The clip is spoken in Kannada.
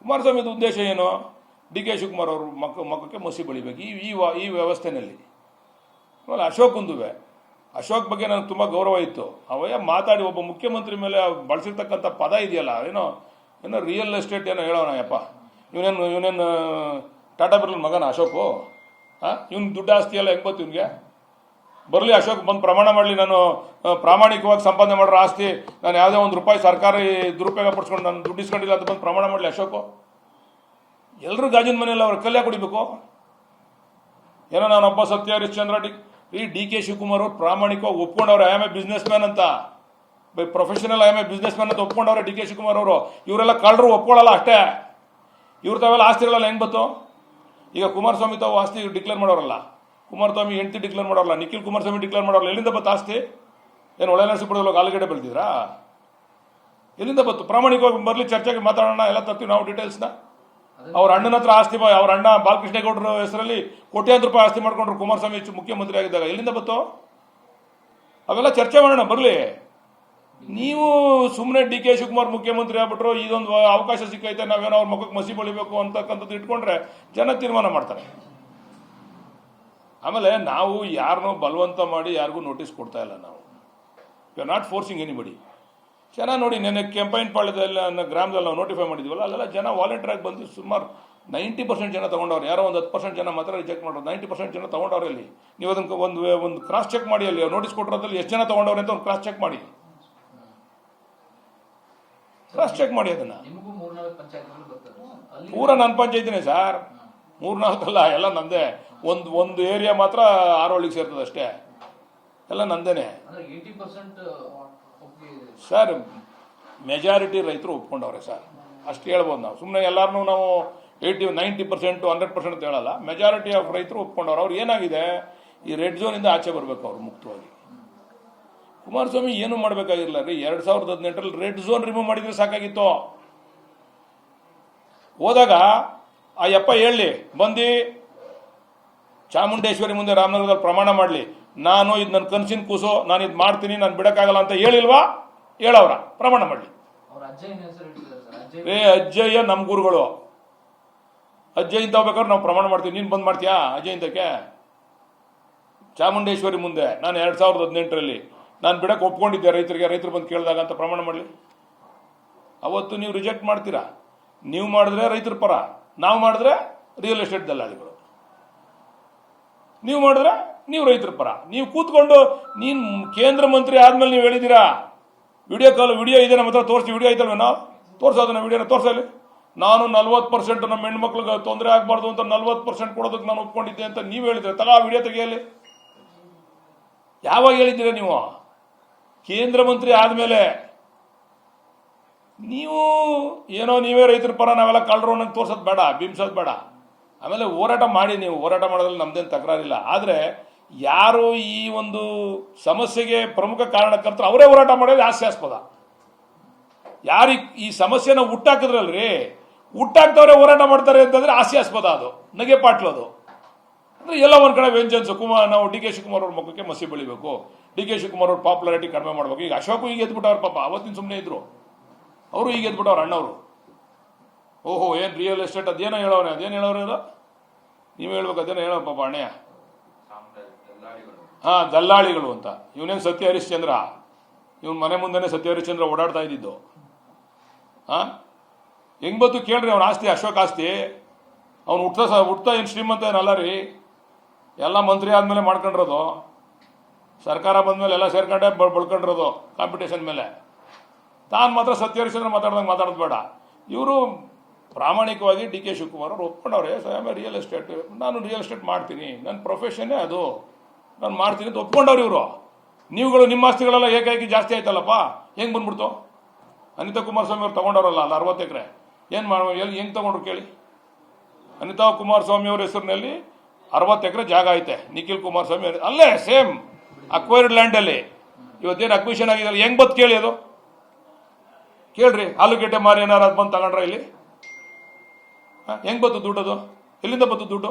ಕುಮಾರಸ್ವಾಮಿದು ಉದ್ದೇಶ ಏನು? ಡಿ ಕೆ ಶಿವಕುಮಾರ್ ಅವರು ಮಕ್ಕಕ್ಕೆ ಮಸಿ ಬಳಿಬೇಕು ಈ ವ್ಯವಸ್ಥೆಯಲ್ಲಿ. ಆಮೇಲೆ ಅಶೋಕ್ ಬಗ್ಗೆ ನನಗೆ ತುಂಬ ಗೌರವ ಇತ್ತು. ಅವಯ್ಯ ಮಾತಾಡಿ ಒಬ್ಬ ಮುಖ್ಯಮಂತ್ರಿ ಮೇಲೆ ಬಳಸಿರ್ತಕ್ಕಂಥ ಪದ ಇದೆಯಲ್ಲ, ಏನೋ ರಿಯಲ್ ಎಸ್ಟೇಟ್ ಏನೋ ಹೇಳೋಣ ಯಪ್ಪ. ಇವನೇನು ಟಾಟಾ ಬಿರ್ಲನ್ ಮಗನ ಅಶೋಕು? ಇವ್ನ ದುಡ್ಡು ಆಸ್ತಿ ಎಲ್ಲ ಹೆಂಗೆ ಗೊತ್ತು ಇವನಿಗೆ? ಬರಲಿ ಅಶೋಕ್ ಬಂದು ಪ್ರಮಾಣ ಮಾಡಲಿ, ನಾನು ಪ್ರಾಮಾಣಿಕವಾಗಿ ಸಂಪಾದನೆ ಮಾಡಿರೋ ಆಸ್ತಿ ನಾನು ಯಾವುದೇ ಒಂದು ರೂಪಾಯಿ ಸರ್ಕಾರಿ ದುರುಪಯೋಗ ಪಡಿಸ್ಕೊಂಡು ನಾನು ದುಡ್ಡು ಇಸ್ಕೊಂಡಿಲ್ಲ ಅಂತ ಬಂದು ಪ್ರಮಾಣ ಮಾಡಲಿ ಅಶೋಕು. ಎಲ್ಲರೂ ಗಾಜಿನ ಮನೆಯಲ್ಲಿ ಅವ್ರ ಕಲ್ಯಾಣ ಕುಡಿಬೇಕು. ಏನೋ ನಾನೊಬ್ಬ ಸತ್ಯ ಹರಿಶ್ಚಂದ್ರ ಡಿ ಕೆ ಶಿವಕುಮಾರ್ ಅವರು ಪ್ರಾಮಾಣಿಕವಾಗಿ ಒಪ್ಕೊಂಡವ್ರೆ. I am a business man ಅಂತ, professional I am a business man ಅಂತ ಒಪ್ಕೊಂಡವ್ರೆ ಡಿ ಕೆ ಶಿವಕುಮಾರ್ ಅವರು. ಇವರೆಲ್ಲ ಕಳ್ಳರು ಒಪ್ಕೊಳ್ಳಲ್ಲ ಅಷ್ಟೇ. ಇವ್ರು ತಾವೆಲ್ಲ ಆಸ್ತಿಗಳೆಲ್ಲ ಹೆಂಗೆ ಬಂತು? ಈಗ ಕುಮಾರಸ್ವಾಮಿ ತಾವು ಆಸ್ತಿ ಡಿಕ್ಲೇರ್ ಮಾಡೋರಲ್ಲ, ಕುಮಾರಸ್ವಾಮಿ ಹೆಂಡತಿ ಡಿಕ್ಲೇರ್ ಮಾಡೋರಲ್ಲ, ನಿಖಿಲ್ ಕುಮಾರಸ್ವಾಮಿ ಡಿಕ್ಲೇರ್ ಮಾಡೋರಲ್ಲ, ಎಲ್ಲಿಂದ ಬತ್ತು ಆಸ್ತಿ? ಏನು ಒಳ್ಳೆ ನರಸೀಪುರದಲ್ಲಿ ಆಲೂಗಡ್ಡೆ ಬೆಳೆದಿದ್ರಾ? ಎಲ್ಲಿಂದ ಬತ್ತು? ಪ್ರಾಮಾಣಿಕವಾಗಿ ಬರಲಿ, ಚರ್ಚೆಗೆ ಮಾತಾಡೋಣ, ಎಲ್ಲ ತರ್ತೀವಿ ನಾವು ಡೀಟೇಲ್ಸ್ನ. ಅವ್ರ ಅಣ್ಣನ ಹತ್ರ ಆಸ್ತಿ, ಅವ್ರ ಅಣ್ಣ ಬಾಲಕೃಷ್ಣೇಗೌಡರ ಹೆಸರಲ್ಲಿ ಕೋಟ್ಯಾಂತರ ರೂಪಾಯಿ ಆಸ್ತಿ ಮಾಡ್ಕೊಂಡ್ರು ಕುಮಾರಸ್ವಾಮಿ ಮುಖ್ಯಮಂತ್ರಿ ಆಗಿದ್ದಾಗ. ಎಲ್ಲಿಂದ ಬತ್ತು? ಅವೆಲ್ಲ ಚರ್ಚೆ ಮಾಡೋಣ ಬರಲಿ. ನೀವು ಸುಮ್ಮನೆ ಡಿ ಕೆ ಶಿವಕುಮಾರ್ ಮುಖ್ಯಮಂತ್ರಿ ಆಗ್ಬಿಟ್ರು, ಇದೊಂದು ಅವಕಾಶ ಸಿಕ್ಕೈತೆ, ನಾವೇನೋ ಅವ್ರ ಮಕ್ಕಕ್ಕೆ ಮಸಿ ಬಳಿಬೇಕು ಅಂತಕ್ಕಂಥದ್ದು ಇಟ್ಕೊಂಡ್ರೆ ಜನ ತೀರ್ಮಾನ ಮಾಡ್ತಾರೆ. ಆಮೇಲೆ ನಾವು ಯಾರನ್ನೋ ಬಲವಂತ ಮಾಡಿ ಯಾರಿಗೂ ನೋಟಿಸ್ ಕೊಡ್ತಾ ಇಲ್ಲ. ನಾವು you are not forcing anybody. ಜನ ನೋಡಿ, ನೆನ್ನೆ ಕೆಂಪೈನಪಾಳ್ಯದಲ್ಲಿ ಅನ್ನೋ ಗ್ರಾಮದಲ್ಲಿ ನಾವು ನೋಟಿಫೈ ಮಾಡಿದ್ವಲ್ಲ, ಅಲ್ಲೆಲ್ಲ ಜನ ವಾಲಂಟಿಯರಾಗಿ ಬಂದು ಸುಮಾರು 90% ಜನ ತೊಗೊಂಡವ್ರು. ಯಾರೋ ಒಂದು 10% ಜನ ಮಾತ್ರ ರಿಜೆಕ್ಟ್ ಮಾಡೋರು, 90% ಜನ ತೊಗೊಂಡವ್ರೆ. ಅಲ್ಲಿ ನೀವು ಅದಕ್ಕೆ ಒಂದು ಕ್ರಾಸ್ ಚೆಕ್ ಮಾಡಿ, ಅಲ್ಲಿ ನೋಟಿಸ್ ಕೊಟ್ಟಿರೋದ್ರಲ್ಲಿ ಎಷ್ಟು ಜನ ತೊಗೊಂಡವ್ರೆ ಅಂತ ಒಂದು ಕ್ರಾಸ್ ಚೆಕ್ ಮಾಡಿ, ಅದನ್ನ. ಪೂರ ನನ್ನ ಪಂಚಾಯತಿನೇ ಸರ್, 3-4 ಅಲ್ಲ, ಎಲ್ಲ ನಂದೇ. ಒಂದು ಏರಿಯಾ ಮಾತ್ರ ಆರೋಳಿಗೆ ಸೇರ್ತದೆ ಅಷ್ಟೇ, ಎಲ್ಲ ನಂದೇನೆ ಸರ್. ಮೆಜಾರಿಟಿ ರೈತರು ಒಪ್ಕೊಂಡವ್ರೆ ಸರ್, ಅಷ್ಟು ಹೇಳ್ಬೋದು ನಾವು. ಸುಮ್ಮನೆ ಎಲ್ಲಾರನ್ನೂ ನಾವು 90%, 100% ಅಂತ ಹೇಳಲ್ಲ. ಮೆಜಾರಿಟಿ ಆಫ್ ರೈತರು ಒಪ್ಕೊಂಡವ್ರು. ಅವ್ರು ಏನಾಗಿದೆ, ಈ ರೆಡ್ ಝೋನಿಂದ ಆಚೆ ಬರಬೇಕು ಅವ್ರು ಮುಕ್ತವಾಗಿ. ಕುಮಾರಸ್ವಾಮಿ ಏನು ಮಾಡಬೇಕಾಗಿರಲಿಲ್ಲ ರೀ. 2018ರಲ್ಲಿ ರೆಡ್ ಝೋನ್ ರಿಮೂವ್ ಮಾಡಿದ್ರೆ ಸಾಕಾಗಿತ್ತು. ಹೋದಾಗ ಆ ಯಪ್ಪ ಹೇಳಲಿ, ಬಂದು ಚಾಮುಂಡೇಶ್ವರಿ ಮುಂದೆ ರಾಮನಗರದಲ್ಲಿ ಪ್ರಮಾಣ ಮಾಡಲಿ, ನಾನು ಇದು ನನ್ನ ಕನಸಿನ ಕೂಸು, ನಾನು ಇದು ಮಾಡ್ತೀನಿ, ನಾನು ಬಿಡಕ್ಕಾಗಲ್ಲ ಅಂತ ಹೇಳಿಲ್ವಾ? ಹೇಳವ್ರ ಪ್ರಮಾಣ ಮಾಡಲಿ. ಅಜ್ಜಯ್ಯ ನಮ್ಮ ಗುರುಗಳು, ಅಜ್ಜಯ್ ಇಂತ ಹೋಗ್ಬೇಕಾದ್ರೆ ನಾವು ಪ್ರಮಾಣ ಮಾಡ್ತೀವಿ. ನೀನು ಬಂದ್ ಮಾಡ್ತೀಯಾ ಅಜಯ್ ಇಂತಕ್ಕೆ? ಚಾಮುಂಡೇಶ್ವರಿ ಮುಂದೆ ನಾನು 2018ರಲ್ಲಿ ನಾನು ಬಿಡಕ್ಕೆ ಒಪ್ಕೊಂಡಿದ್ದೆ ರೈತರು ಬಂದು ಕೇಳಿದಾಗ ಅಂತ ಪ್ರಮಾಣ ಮಾಡಲಿ. ಅವತ್ತು ನೀವು ರಿಜೆಕ್ಟ್ ಮಾಡ್ತೀರಾ. ನೀವು ಮಾಡಿದ್ರೆ ರೈತರ ಪರ, ನಾವು ಮಾಡಿದ್ರೆ ರಿಯಲ್ ಎಸ್ಟೇಟ್ ದಲ್ಲಾಳಿಗಳು. ನೀವು ಮಾಡಿದ್ರೆ ನೀವು ರೈತರ ಪರ. ನೀವು ಕೂತ್ಕೊಂಡು ನೀನು ಕೇಂದ್ರ ಮಂತ್ರಿ ಆದ್ಮೇಲೆ ನೀವು ಹೇಳಿದ್ದೀರಾ, ವಿಡಿಯೋ ಇದೆ ನಮ್ಮ ಹತ್ರ, ತೋರಿಸಿ. ವಿಡಿಯೋ ಐತಲ್ವೇನೋ, ತೋರಿಸೋದನ್ನ ವಿಡಿಯೋನ ತೋರಿಸಲಿ. ನಾನು 40% ನಮ್ಮ ಹೆಣ್ಮಕ್ಳಿಗೆ ತೊಂದರೆ ಆಗಬಾರ್ದು ಅಂತ 40% ಕೊಡೋದಕ್ಕೆ ನಾನು ಒಪ್ಕೊಂಡಿದ್ದೆ ಅಂತ ನೀವು ಹೇಳಿದ್ರೆ, ವಿಡಿಯೋ ತೆಗೆಯಲಿ. ಯಾವಾಗ ಹೇಳಿದ್ದೀರಾ ನೀವು? ಕೇಂದ್ರ ಮಂತ್ರಿ ಆದ್ಮೇಲೆ. ನೀವು ಏನೋ ನೀವೇ ರೈತರ ಪರ, ನಾವೆಲ್ಲ ಕಳ್ಳರು ಅನ್ನೋದು ತೋರ್ಸೋದು ಬೇಡ, ಬಿಂಬಿಸೋದು ಬೇಡ. ಆಮೇಲೆ ಹೋರಾಟ ಮಾಡಿ, ನೀವು ಹೋರಾಟ ಮಾಡೋದ್ರಲ್ಲಿ ನಮ್ದೇನು ತಕರಾರಿಲ್ಲ. ಆದರೆ ಯಾರು ಈ ಒಂದು ಸಮಸ್ಯೆಗೆ ಪ್ರಮುಖ ಕಾರಣಕರ್ತರು ಅವರೇ ಹೋರಾಟ ಮಾಡೋದು ಹಾಸ್ಯಾಸ್ಪದ. ಯಾರು ಈ ಸಮಸ್ಯೆನ ಹುಟ್ಟಾಕಿದ್ರಲ್ರಿ, ಹುಟ್ಟಾಕ್ತವ್ರೆ ಹೋರಾಟ ಮಾಡ್ತಾರೆ ಅಂತಂದ್ರೆ ಹಾಸ್ಯಾಸ್ಪದ. ಅದು ನಗೆ ಪಾಟ್ಲೋದು. ಅಂದ್ರೆ ಎಲ್ಲ ಒಂದ್ ಕಡೆ ವೆಂಚನ್ಸ್. ನಾವು ಡಿ ಕೆ ಶಿವಕುಮಾರ್ ಅವ್ರ ಮುಖಕ್ಕೆ ಮಸಿ ಬೆಳಿಬೇಕು, ಡಿ ಕೆ ಶಿವಕುಮಾರ್ ಅವ್ರ ಪಾಪ್ಯುಲಾರಿಟಿ ಕಡಿಮೆ ಮಾಡ್ಬೇಕು. ಈಗ ಅಶೋಕ್ ಈಗ ಎದ್ಬಿಟ್ಟವ್ರ ಪಾಪ, ಅವತ್ತಿನ ಸುಮ್ಮನೆ ಇದ್ರು, ಅವರು ಈಗ ಎದ್ಬಿಟ್ಟವ್ರ ಅಣ್ಣವರು. ಓಹೋ, ಏನ್ ರಿಯಲ್ ಎಸ್ಟೇಟ್ ಅದೇನೋ ಹೇಳೋನೆ, ಅದೇನು ಹೇಳೋರು ಇರೋ, ನೀವೇ ಹೇಳ್ಬೇಕು, ಅದೇನೋ ಹೇಳೋ ಪಾಪ ಅಣ್ಣಯ್ಯ. ದಲ್ಲಾಳಿಗಳು ಅಂತ. ಇವನೇನು ಸತ್ಯ ಹರಿಶ್ಚಂದ್ರ? ಇವನ್ ಮನೆ ಮುಂದೆನೆ ಸತ್ಯ ಹರಿಶ್ಚಂದ್ರ ಓಡಾಡ್ತಾ ಇದ್ದಿದ್ದು. ಹೆಂಗ್ ಬಂತು ಕೇಳ್ರಿ ಅವನ ಆಸ್ತಿ, ಅಶೋಕ್ ಆಸ್ತಿ. ಅವ್ನು ಹುಟ್ತಾ ಏನು ಶ್ರೀಮಂತ ಏನಲ್ಲ ರೀ. ಎಲ್ಲ ಮಂತ್ರಿ ಆದ್ಮೇಲೆ ಮಾಡ್ಕೊಂಡಿರೋದು, ಸರ್ಕಾರ ಬಂದ್ಮೇಲೆ ಎಲ್ಲ ಸೇರ್ಕೊಂಡೆ ಬಳ್ಕೊಂಡಿರೋದು ಕಾಂಪಿಟೇಷನ್ ಮೇಲೆ. ತಾನು ಮಾತ್ರ ಸತ್ಯ ಹರಿಶ್ಚಂದ್ರ ಮಾತಾಡ್ದಂಗೆ ಮಾತಾಡೋದು ಬೇಡ. ಇವರು ಪ್ರಾಮಾಣಿಕವಾಗಿ ಡಿ ಕೆ ಶಿವಕುಮಾರ್ ಅವ್ರು ಒಪ್ಕೊಂಡವ್ರೆ, ರಿಯಲ್ ಎಸ್ಟೇಟ್, ನಾನು ರಿಯಲ್ ಎಸ್ಟೇಟ್ ಮಾಡ್ತೀನಿ, ನನ್ನ ಪ್ರೊಫೆಷನ್ನೇ ಅದು, ನಾನು ಮಾಡ್ತೀನಿ ಅಂತ ಒಪ್ಕೊಂಡವ್ರು ಇವರು. ನೀವುಗಳು ನಿಮ್ಮ ಆಸ್ತಿಗಳೆಲ್ಲ ಏಕಾಏಕಿ ಜಾಸ್ತಿ ಆಯ್ತಲ್ಲಪ್ಪ, ಹೆಂಗೆ ಬಂದ್ಬಿಡ್ತು? ಅನಿತಾ ಕುಮಾರಸ್ವಾಮಿ ಅವ್ರು ತಗೊಂಡವ್ರಲ್ಲ ಅಲ್ಲ 60 ಎಕರೆ, ಹೆಂಗೆ ತಗೊಂಡ್ರು ಕೇಳಿ? ಅನಿತಾ ಕುಮಾರಸ್ವಾಮಿ ಅವ್ರ ಹೆಸರಿನಲ್ಲಿ 60 ಎಕರೆ ಜಾಗ ಐತೆ. ನಿಖಿಲ್ ಕುಮಾರಸ್ವಾಮಿ ಅಲ್ಲೇ ಸೇಮ್ ಅಕ್ವೈರ್ಡ್ ಲ್ಯಾಂಡಲ್ಲಿ ಇವತ್ತೇನು ಅಕ್ವಿಷನ್ ಆಗಿದೆಯಲ್ಲ, ಹೆಂಗೆ ಬತ್ತು ಕೇಳಿ? ಅದು ಕೇಳ್ರಿ. ಆಲೂಗೆಡ್ಡೆ ಮಾರಿ ಏನಾರು ಅದು ಬಂದು ತಗೊಂಡ್ರ ಇಲ್ಲಿ? ಹೆಂಗೆ ಬತ್ತು ದುಡ್ಡು? ಅದು ಎಲ್ಲಿಂದ ಬತ್ತು ದುಡ್ಡು?